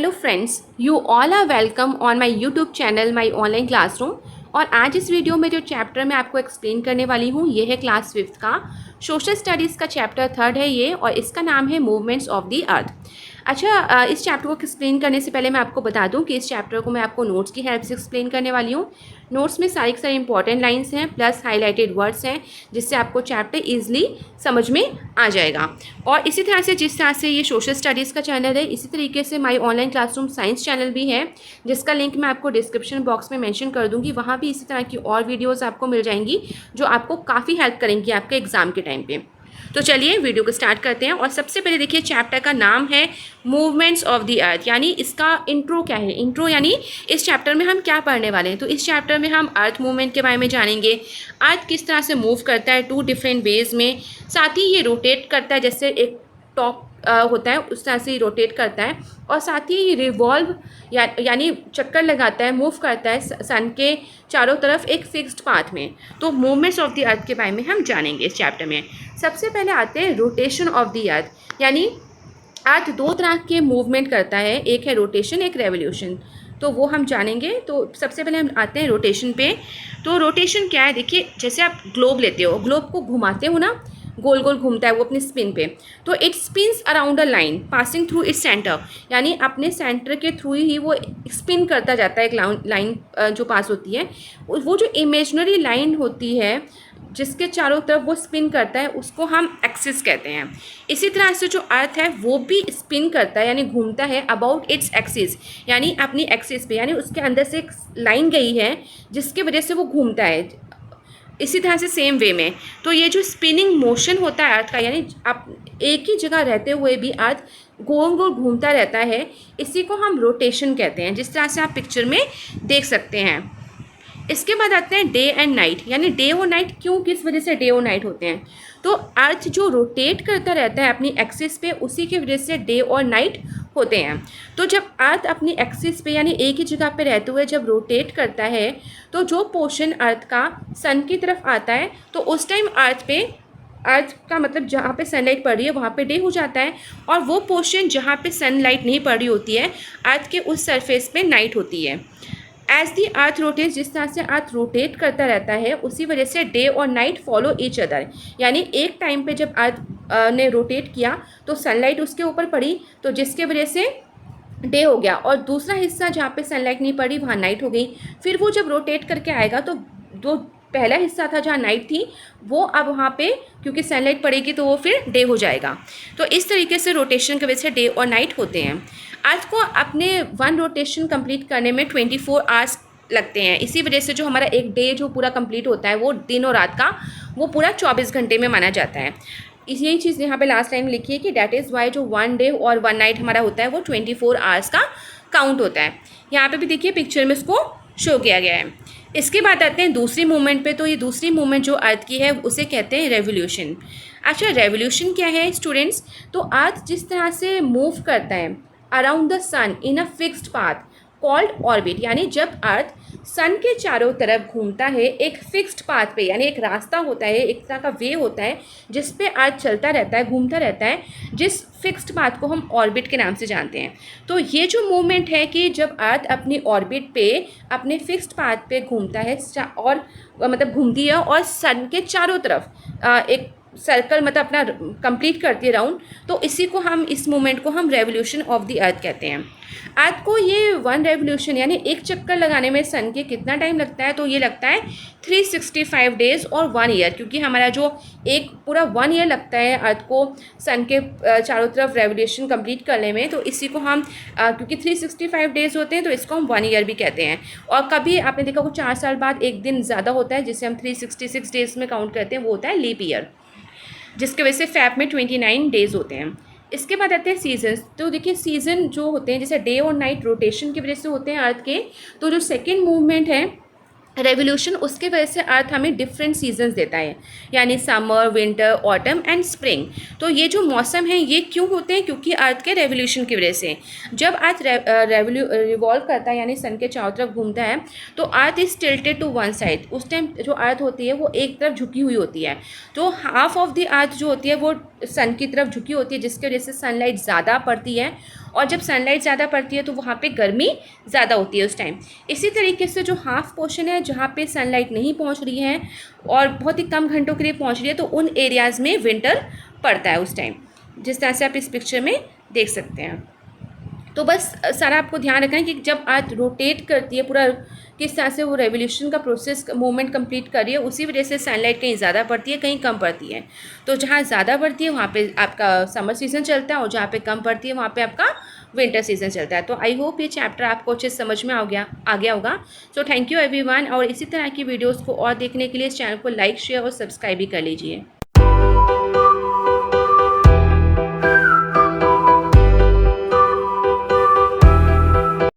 Hello friends, you all are welcome on my YouTube channel my online classroom. और आज इस video में जो चैप्टर मैं आपको एक्सप्लेन करने वाली हूँ ये है क्लास 5th का सोशल स्टडीज़ का चैप्टर 3 है ये, और इसका नाम है मूवमेंट्स ऑफ द अर्थ। अच्छा, इस चैप्टर को एक्सप्लेन करने से पहले मैं आपको बता दूं कि इस चैप्टर को मैं आपको नोट्स की हेल्प से एक्सप्लेन करने वाली हूँ। नोट्स में सारी की सारी इंपॉर्टेंट लाइंस हैं प्लस हाईलाइटेड वर्ड्स हैं, जिससे आपको चैप्टर ईजिली समझ में आ जाएगा। और इसी तरह से जिस तरह से ये सोशल स्टडीज़ का चैनल है, इसी तरीके से my online classroom science channel भी है, जिसका लिंक मैं आपको डिस्क्रिप्शन बॉक्स में मेंशन कर दूँगी। वहाँ भी इसी तरह की और वीडियोज़ आपको मिल जाएंगी जो आपको काफ़ी हेल्प करेंगी आपके एग्ज़ाम के टाइम पे। तो चलिए वीडियो को स्टार्ट करते हैं। और सबसे पहले देखिए, चैप्टर का नाम है मूवमेंट्स ऑफ द अर्थ, यानी इसका इंट्रो क्या है। इंट्रो यानी इस चैप्टर में हम क्या पढ़ने वाले हैं। तो इस चैप्टर में हम अर्थ मूवमेंट के बारे में जानेंगे, अर्थ किस तरह से मूव करता है 2 डिफरेंट वेज में। साथ ही ये रोटेट करता है, जैसे एक टॉप होता है उस तरह से ही रोटेट करता है। और साथ ही रिवॉल्व यानी चक्कर लगाता है, मूव करता है सन के चारों तरफ एक फिक्स्ड पाथ में। तो मूवमेंट्स ऑफ द अर्थ के बारे में हम जानेंगे इस चैप्टर में। सबसे पहले आते हैं रोटेशन ऑफ द अर्थ, यानी अर्थ 2 तरह के मूवमेंट करता है, एक है रोटेशन, एक रेवोल्यूशन। तो वो हम जानेंगे। तो सबसे पहले हम आते हैं रोटेशन पे। तो रोटेशन क्या है, देखिए जैसे आप ग्लोब लेते हो, ग्लोब को घुमाते हो ना, गोल गोल घूमता है वो अपने स्पिन पे। तो it spins around a line passing through its centre, यानी अपने सेंटर के थ्रू ही वो स्पिन करता जाता है। एक लाइन जो पास होती है, वो जो इमेजिनरी लाइन होती है जिसके चारों तरफ वो स्पिन करता है, उसको हम एक्सिस कहते हैं। इसी तरह से जो अर्थ है वो भी स्पिन करता है, यानी घूमता है अबाउट इट्स एक्सिस, यानी अपनी एक्सिस पे, यानी उसके अंदर से एक लाइन गई है जिसकी वजह से वो घूमता है। इसी तरह से सेम वे में, तो ये जो स्पिनिंग मोशन होता है अर्थ का, यानी आप एक ही जगह रहते हुए भी अर्थ गोल गोल घूमता रहता है, इसी को हम रोटेशन कहते हैं, जिस तरह से आप पिक्चर में देख सकते हैं। इसके बाद आते हैं डे एंड नाइट, यानी डे और नाइट क्यों, किस वजह से डे और नाइट होते हैं। तो अर्थ जो रोटेट करता रहता है अपनी एक्सिस पे, उसी की वजह से डे और नाइट होते हैं। तो जब अर्थ अपनी एक्सिस पे यानी एक ही जगह पे रहते हुए जब रोटेट करता है, तो जो पोर्शन अर्थ का सन की तरफ आता है, तो उस टाइम अर्थ का मतलब जहाँ पे सनलाइट पड़ रही है वहाँ पे डे हो जाता है, और वो पोर्शन जहाँ पे सनलाइट नहीं पड़ रही होती है अर्थ के उस सरफेस पे नाइट होती है। एज दी अर्थ रोटेट, जिस तरह से अर्थ रोटेट करता रहता है, उसी वजह से डे और नाइट फॉलो ईच अदर, यानी एक टाइम पे जब अर्थ ने रोटेट किया तो सनलाइट उसके ऊपर पड़ी, तो जिसके वजह से डे हो गया, और दूसरा हिस्सा जहाँ पे सनलाइट नहीं पड़ी वहाँ नाइट हो गई। फिर वो जब रोटेट करके आएगा तो जो पहला हिस्सा था जहाँ नाइट थी, वो अब वहाँ पे क्योंकि सनलाइट पड़ेगी तो वो फिर डे हो जाएगा। तो इस तरीके से रोटेशन की वजह से डे और नाइट होते हैं। अर्थ को अपने 1 रोटेशन कंप्लीट करने में 24 आवर्स लगते हैं। इसी वजह से जो हमारा एक डे जो पूरा कंप्लीट होता है, वो दिन और रात का, वो पूरा 24 घंटे में माना जाता है। यही चीज़ यहाँ पे लास्ट टाइम लिखी है कि डैट इज़ वाई जो 1 डे और 1 नाइट हमारा होता है वो 24 आवर्स का काउंट होता है। यहाँ पे भी देखिए पिक्चर में इसको शो किया गया है। इसके बाद आते हैं दूसरी मूवमेंट पे। तो ये दूसरी मूवमेंट जो अर्थ की है उसे कहते हैं रेवोल्यूशन। अच्छा, रेवोल्यूशन क्या है स्टूडेंट्स। तो अर्थ जिस तरह से मूव करता है around the sun in a fixed path called orbit, यानी जब अर्थ सन के चारों तरफ घूमता है एक फिक्स्ड पाथ पे, यानी एक रास्ता होता है, एक तरह का वे होता है जिस पे अर्थ चलता रहता है, घूमता रहता है, जिस फिक्स्ड पाथ को हम ऑर्बिट के नाम से जानते हैं। तो ये जो मूवमेंट है कि जब अर्थ अपनी ऑर्बिट पे अपने फिक्स्ड पाथ पे घूमता है और मतलब घूमती है और सन के चारों तरफ एक सर्कल मतलब अपना कंप्लीट करती है राउंड, तो इसी को हम, इस मूवमेंट को हम रेवोल्यूशन ऑफ द अर्थ कहते हैं। अर्थ को ये 1 रेवोल्यूशन यानी एक चक्कर लगाने में सन के कितना टाइम लगता है, तो ये लगता है 365 डेज़ और 1 ईयर, क्योंकि हमारा जो एक पूरा 1 ईयर लगता है अर्थ को सन के चारों तरफ रेवोल्यूशन कंप्लीट करने में, तो इसी को हम क्योंकि 365 डेज़ होते हैं तो इसको हम 1 ईयर भी कहते हैं। और कभी आपने देखा वो 4 साल बाद एक दिन ज़्यादा होता है जिसे हम 366 डेज़ में काउंट करते हैं, वो होता है लीप ईयर, जिसके वजह से फैब में 29 डेज़ होते हैं। इसके बाद आते हैं सीजन्स। तो देखिए सीज़न जो होते हैं जैसे डे और नाइट रोटेशन की वजह से होते हैं अर्थ के, तो जो सेकेंड मूवमेंट है रेवोल्यूशन, उसके वजह से अर्थ हमें डिफरेंट सीजन्स देता है, यानी summer, winter, autumn and spring. तो ये जो मौसम है ये क्यों होते हैं, क्योंकि अर्थ के रेवोल्यूशन की वजह से। जब अर्थ रिवॉल्व करता है यानी सन के चारों तरफ घूमता है, तो earth is tilted to one side. उस टाइम जो अर्थ होती है वो एक तरफ झुकी हुई होती है, तो हाफ ऑफ द अर्थ जो होती है वो सन की तरफ झुकी होती है, जिसकी वजह से सनलाइट ज़्यादा पड़ती है, और जब सनलाइट ज़्यादा पड़ती है तो वहाँ पे गर्मी ज़्यादा होती है उस टाइम। इसी तरीके से जो हाफ पोर्शन है जहाँ पे सनलाइट नहीं पहुँच रही है और बहुत ही कम घंटों के लिए पहुँच रही है, तो उन एरियाज़ में विंटर पड़ता है उस टाइम, जिस तरह से आप इस पिक्चर में देख सकते हैं। तो बस सारा आपको ध्यान रखना है कि जब अर्थ रोटेट करती है पूरा, किस तरह से वो रेवोल्यूशन का प्रोसेस मूवमेंट कंप्लीट कर रही है, उसी वजह से सनलाइट कहीं ज़्यादा पड़ती है कहीं कम पड़ती है। तो जहाँ ज़्यादा पड़ती है वहाँ पे आपका समर सीज़न चलता है, और जहाँ पे कम पड़ती है वहाँ पे आपका विंटर सीज़न चलता है। तो आई होप ये चैप्टर आपको अच्छे समझ में आ गया होगा। सो थैंक यू एवरीवन, और इसी तरह की वीडियोज़ को और देखने के लिए इस चैनल को लाइक, शेयर और सब्सक्राइब भी कर लीजिए।